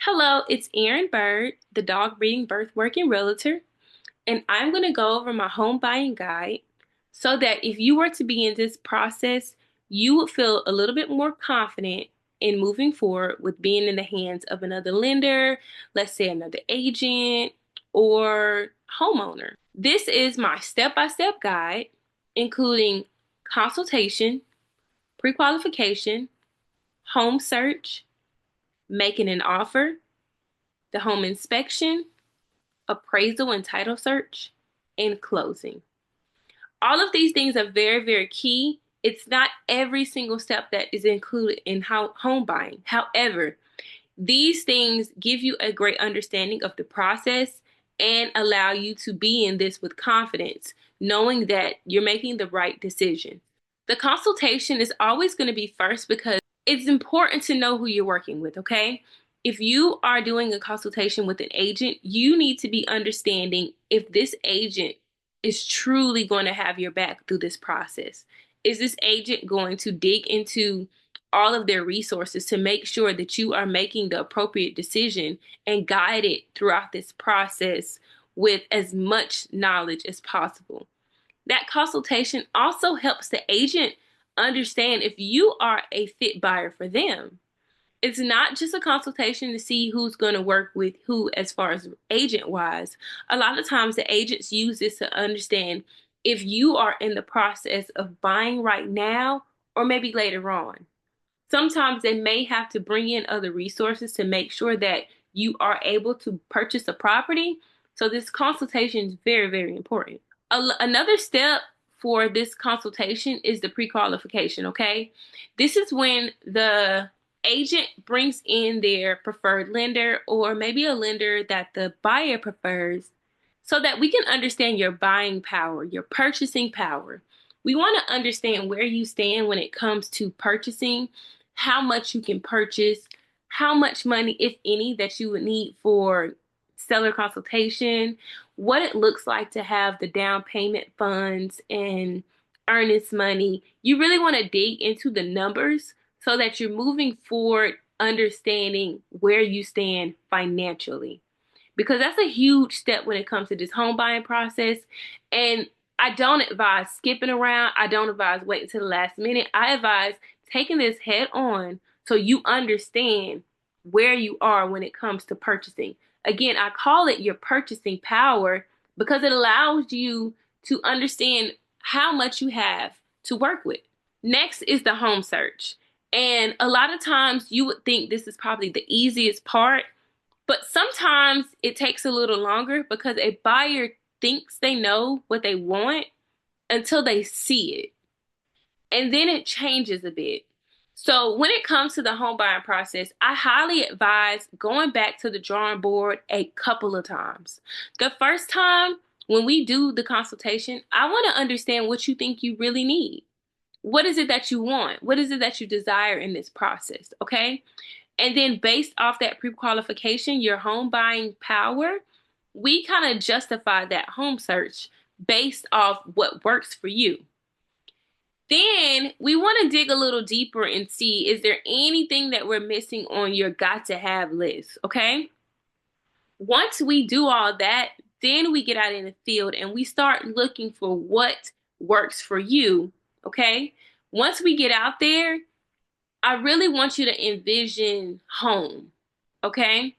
Hello, it's Erin Byrd, the dog breeding, birth working realtor, and I'm going to go over my home buying guide so that if you were to be in this process, you would feel a little bit more confident in moving forward with being in the hands of another lender, let's say another agent or homeowner. This is my step-by-step guide, including consultation, pre-qualification, home search, making an offer, the home inspection, appraisal and title search, and closing. All of these things are very, very key. It's not every single step that is included in home buying. However, these things give you a great understanding of the process and allow you to be in this with confidence, knowing that you're making the right decision. The consultation is always going to be first because it's important to know who you're working with, okay? If you are doing a consultation with an agent, you need to be understanding if this agent is truly going to have your back through this process. Is this agent going to dig into all of their resources to make sure that you are making the appropriate decision and guide it throughout this process with as much knowledge as possible? That consultation also helps the agent understand if you are a fit buyer for them. It's not just a consultation to see who's going to work with who as far as agent wise. A lot of times the agents use this to understand if you are in the process of buying right now or maybe later on. Sometimes they may have to bring in other resources to make sure that you are able to purchase a property. So this consultation is very, very important. Another step for this consultation is the pre-qualification, okay? This is when the agent brings in their preferred lender or maybe a lender that the buyer prefers so that we can understand your buying power, your purchasing power. We want to understand where you stand when it comes to purchasing, how much you can purchase, how much money, if any, that you would need for seller consultation, what it looks like to have the down payment funds and earnest money. You really want to dig into the numbers so that you're moving forward understanding where you stand financially. Because that's a huge step when it comes to this home buying process. And I don't advise skipping around. I don't advise waiting to the last minute. I advise taking this head on so you understand where you are when it comes to purchasing. Again, I call it your purchasing power because it allows you to understand how much you have to work with. Next is the home search. And a lot of times you would think this is probably the easiest part, but sometimes it takes a little longer because a buyer thinks they know what they want until they see it. And then it changes a bit. So when it comes to the home buying process, I highly advise going back to the drawing board a couple of times. The first time when we do the consultation, I want to understand what you think you really need. What is it that you want? What is it that you desire in this process? Okay. And then based off that pre-qualification, your home buying power, we kind of justify that home search based off what works for you. Then we want to dig a little deeper and see, is there anything that we're missing on your got to have list, okay? Once we do all that, then we get out in the field and we start looking for what works for you, okay? Once we get out there, I really want you to envision home, okay?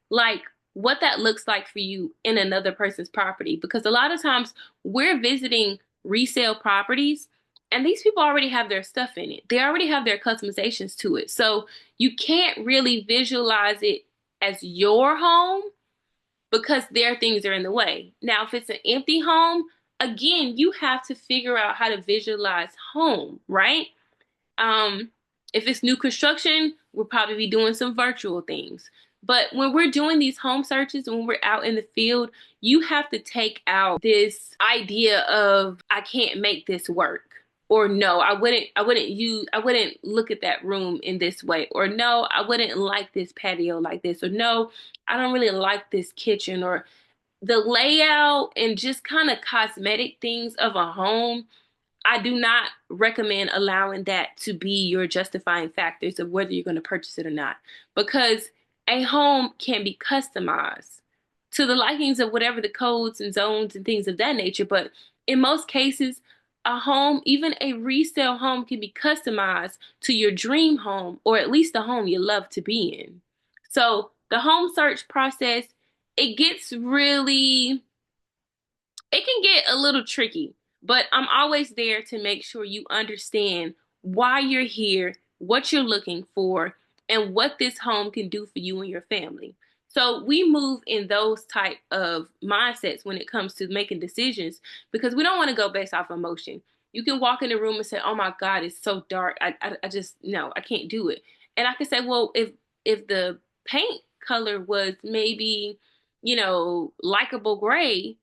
Like what that looks like for you in another person's property. Because a lot of times we're visiting resale properties and these people already have their stuff in it. They already have their customizations to it. So you can't really visualize it as your home because their things are in the way. Now, if it's an empty home, again, you have to figure out how to visualize home, right? If it's new construction, we'll probably be doing some virtual things. But when we're doing these home searches, when we're out in the field, you have to take out this idea of I can't make this work. Or no, I wouldn't look at that room in this way. Or no, I wouldn't like this patio like this. Or no, I don't really like this kitchen. Or the layout and just kind of cosmetic things of a home, I do not recommend allowing that to be your justifying factors of whether you're going to purchase it or not. Because a home can be customized to the likings of whatever the codes and zones and things of that nature. But in most cases, a home, even a resale home, can be customized to your dream home, or at least the home you love to be in. So the home search process, it gets really it can get a little tricky, but I'm always there to make sure you understand why you're here, what you're looking for, and what this home can do for you and your family. So we move in those type of mindsets when it comes to making decisions, because we don't want to go based off emotion. You can walk in the room and say, "Oh my God, it's so dark. I just no, I can't do it." And I can say, "Well, if the paint color was maybe, likable gray,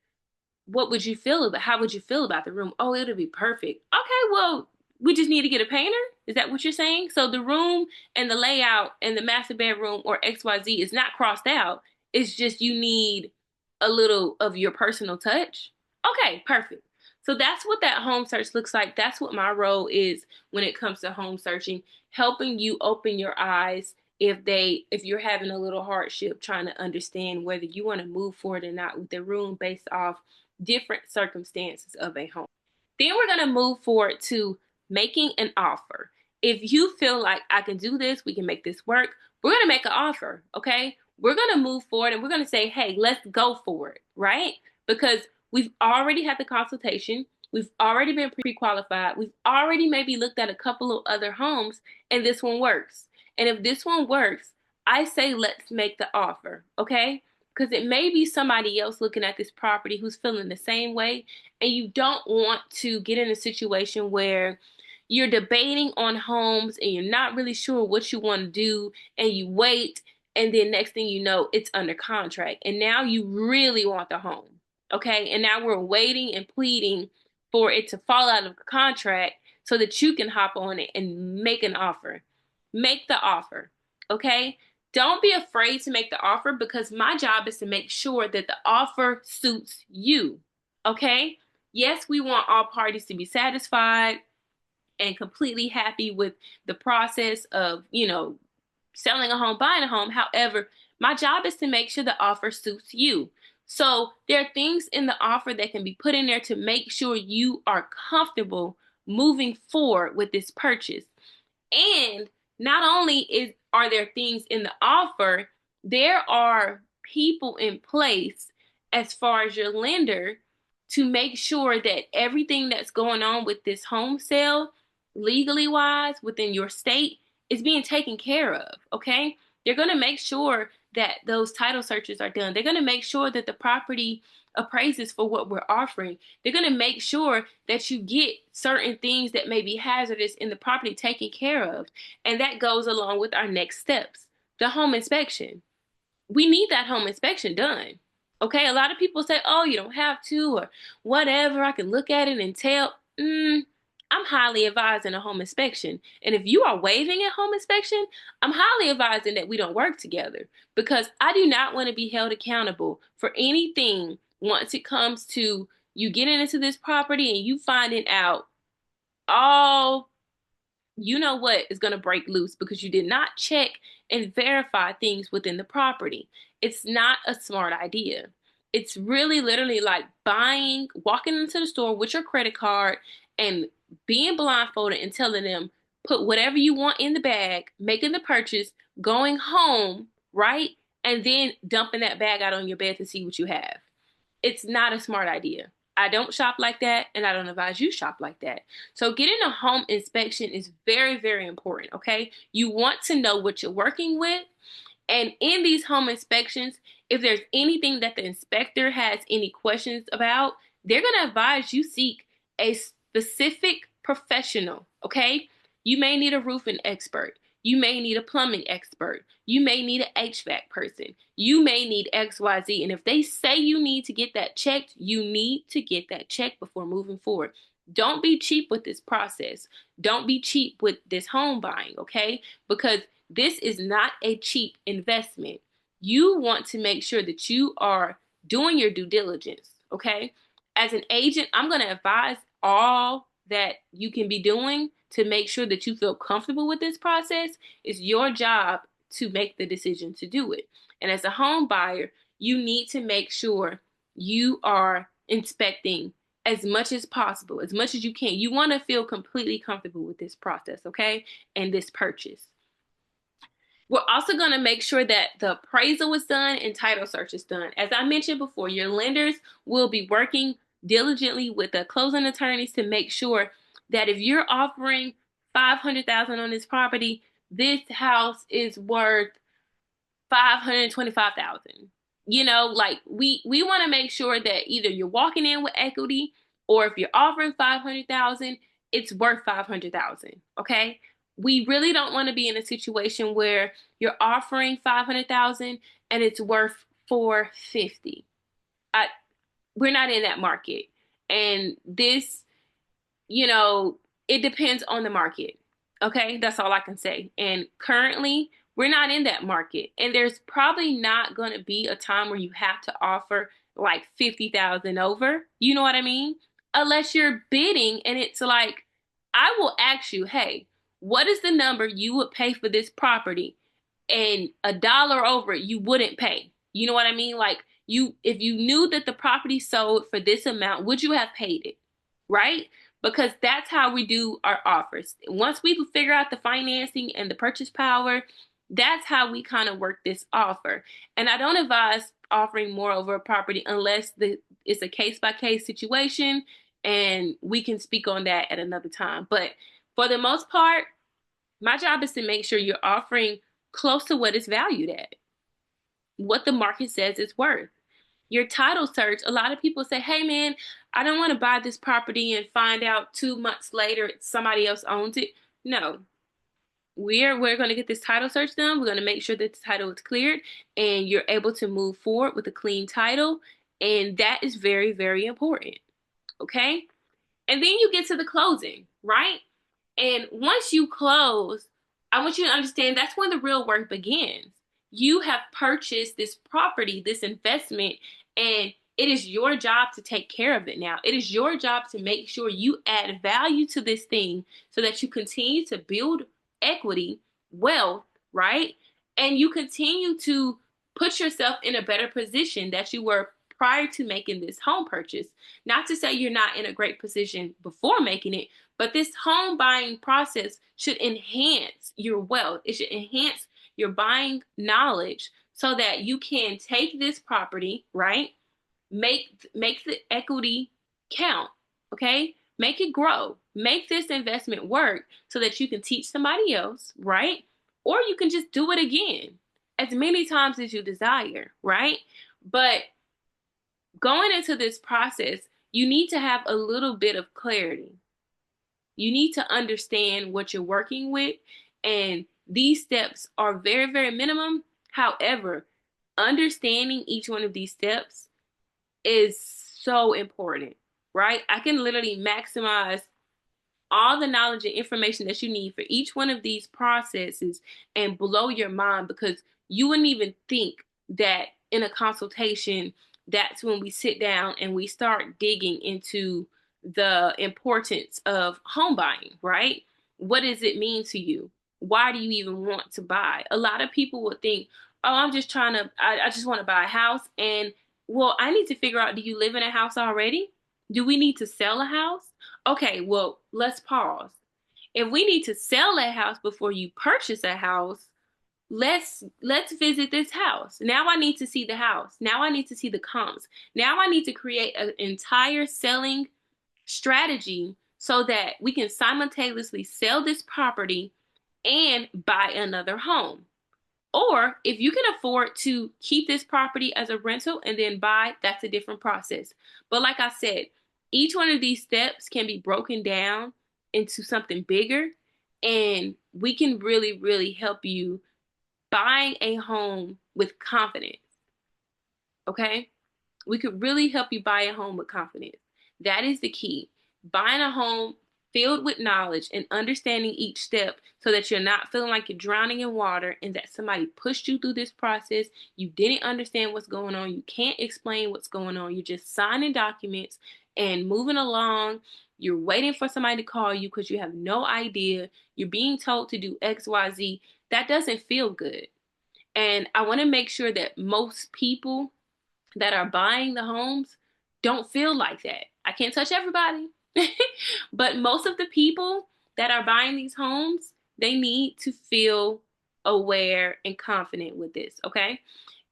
what would you feel about how would you feel about the room? Oh, it'll be perfect." Okay, well, we just need to get a painter. Is that what you're saying? So the room and the layout and the master bedroom or XYZ is not crossed out. It's just you need a little of your personal touch. Okay, perfect. So that's what that home search looks like. That's what my role is when it comes to home searching, helping you open your eyes if you're having a little hardship trying to understand whether you want to move forward or not with the room based off different circumstances of a home. Then we're going to move forward to making an offer. If you feel like I can do this, we can make this work, we're going to make an offer, okay? We're going to move forward and we're going to say, hey, let's go for it, right? Because we've already had the consultation, we've already been pre-qualified, we've already maybe looked at a couple of other homes, and this one works. And if this one works, I say let's make the offer, okay? Because it may be somebody else looking at this property who's feeling the same way, and you don't want to get in a situation where you're debating on homes and you're not really sure what you want to do, and you wait, and then next thing you know, it's under contract, and now you really want the home, okay? And now we're waiting and pleading for it to fall out of the contract so that you can hop on it and make an offer. Make the offer, okay? Don't be afraid to make the offer, because my job is to make sure that the offer suits you, okay? Yes, we want all parties to be satisfied and completely happy with the process of, selling a home, buying a home. However, my job is to make sure the offer suits you. So there are things in the offer that can be put in there to make sure you are comfortable moving forward with this purchase. And not only are there things in the offer, there are people in place as far as your lender to make sure that everything that's going on with this home sale, legally wise, within your state, is being taken care of, okay? They're going to make sure that those title searches are done. They're going to make sure that the property appraises for what we're offering. They're going to make sure that you get certain things that may be hazardous in the property taken care of. And that goes along with our next steps, the home inspection. We need that home inspection done. Okay, a lot of people say, oh, you don't have to, or whatever, I can look at it and tell. I'm highly advising a home inspection. And if you are waiving a home inspection, I'm highly advising that we don't work together, because I do not want to be held accountable for anything once it comes to you getting into this property and you finding out all you know what is going to break loose because you did not check and verify things within the property. It's not a smart idea. It's really literally like walking into the store with your credit card and being blindfolded and telling them, put whatever you want in the bag, making the purchase, going home, right? And then dumping that bag out on your bed to see what you have. It's not a smart idea. I don't shop like that, and I don't advise you shop like that. So getting a home inspection is very, very important, okay? You want to know what you're working with. And in these home inspections, if there's anything that the inspector has any questions about, they're going to advise you seek a specific professional, okay? You may need a roofing expert. You may need a plumbing expert. You may need an HVAC person. You may need XYZ. And if they say you need to get that checked, you need to get that checked before moving forward. Don't be cheap with this process. Don't be cheap with this home buying, okay? Because this is not a cheap investment. You want to make sure that you are doing your due diligence, okay? As an agent, I'm going to advise all that you can be doing to make sure that you feel comfortable with this process. It's your job to make the decision to do it. And as a home buyer, you need to make sure you are inspecting as much as possible, as much as you can. You want to feel completely comfortable with this process, okay? And this purchase. We're also going to make sure that the appraisal is done and title search is done. As I mentioned before, your lenders will be working diligently with the closing attorneys to make sure that if you're offering $500,000 on this property, this house is worth $525,000. Like we want to make sure that either you're walking in with equity, or if you're offering $500,000, it's worth $500,000. Okay? We really don't want to be in a situation where you're offering $500,000 and it's worth $450,000. We're not in that market. And this, it depends on the market. Okay, that's all I can say. And currently, we're not in that market. And there's probably not going to be a time where you have to offer like 50,000 over. You know what I mean? Unless you're bidding and it's like, I will ask you, hey, what is the number you would pay for this property? And a dollar over it, you wouldn't pay. You know what I mean? Like, if you knew that the property sold for this amount, would you have paid it? Right? Because that's how we do our offers. Once we figure out the financing and the purchase power, that's how we kind of work this offer. And I don't advise offering more over a property unless it's a case-by-case situation, and we can speak on that at another time. But for the most part, my job is to make sure you're offering close to what it's valued at, what the market says it's worth. Your title search, a lot of people say, hey man, I don't want to buy this property and find out 2 months later somebody else owns it. No, we're going to get this title search done. We're going to make sure that the title is cleared and you're able to move forward with a clean title. And that is very, very important. Okay. And then you get to the closing, right? And once you close, I want you to understand that's when the real work begins. You have purchased this property, this investment, and it is your job to take care of it now. It is your job to make sure you add value to this thing so that you continue to build equity, wealth, right? And you continue to put yourself in a better position that you were prior to making this home purchase. Not to say you're not in a great position before making it, but this home buying process should enhance your wealth. It should enhance your buying knowledge so that you can take this property, right? Make the equity count, okay? Make it grow. Make this investment work so that you can teach somebody else, right? Or you can just do it again as many times as you desire, right? But going into this process, you need to have a little bit of clarity. You need to understand what you're working with, and these steps are very, very minimum. However, understanding each one of these steps is so important, right? I can literally maximize all the knowledge and information that you need for each one of these processes and blow your mind, because you wouldn't even think that in a consultation, that's when we sit down and we start digging into the importance of home buying, right? What does it mean to you? Why do you even want to buy? A lot of people would think, oh, I just want to buy a house. And well, I need to figure out, do you live in a house already? Do we need to sell a house? Okay, well, let's pause. If we need to sell a house before you purchase a house, let's visit this house. Now I need to see the house. Now I need to see the comps. Now I need to create an entire selling strategy so that we can simultaneously sell this property and buy another home. Or if you can afford to keep this property as a rental and then buy, that's a different process. But like I said, each one of these steps can be broken down into something bigger, and we can really, really help you buying a home with confidence. Okay? We could really help you buy a home with confidence. That is the key. Buying a home filled with knowledge and understanding each step so that you're not feeling like you're drowning in water and that somebody pushed you through this process. You didn't understand what's going on. You can't explain what's going on. You're just signing documents and moving along. You're waiting for somebody to call you because you have no idea. You're being told to do X, Y, Z. That doesn't feel good. And I want to make sure that most people that are buying the homes don't feel like that. I can't touch everybody, but most of the people that are buying these homes, they need to feel aware and confident with this, okay?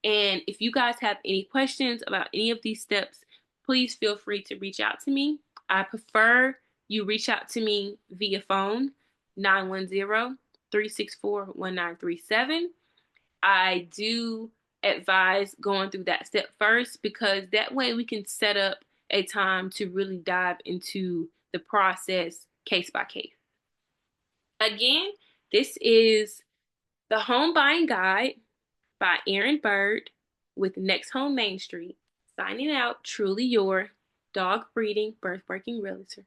And if you guys have any questions about any of these steps, please feel free to reach out to me. I prefer you reach out to me via phone, 910-364-1937. I do advise going through that step first because that way we can set up a time to really dive into the process case by case. Again, this is the Home Buying Guide by Erin Byrd with Next Home Main Street. Signing out, truly your dog breeding, birth working realtor.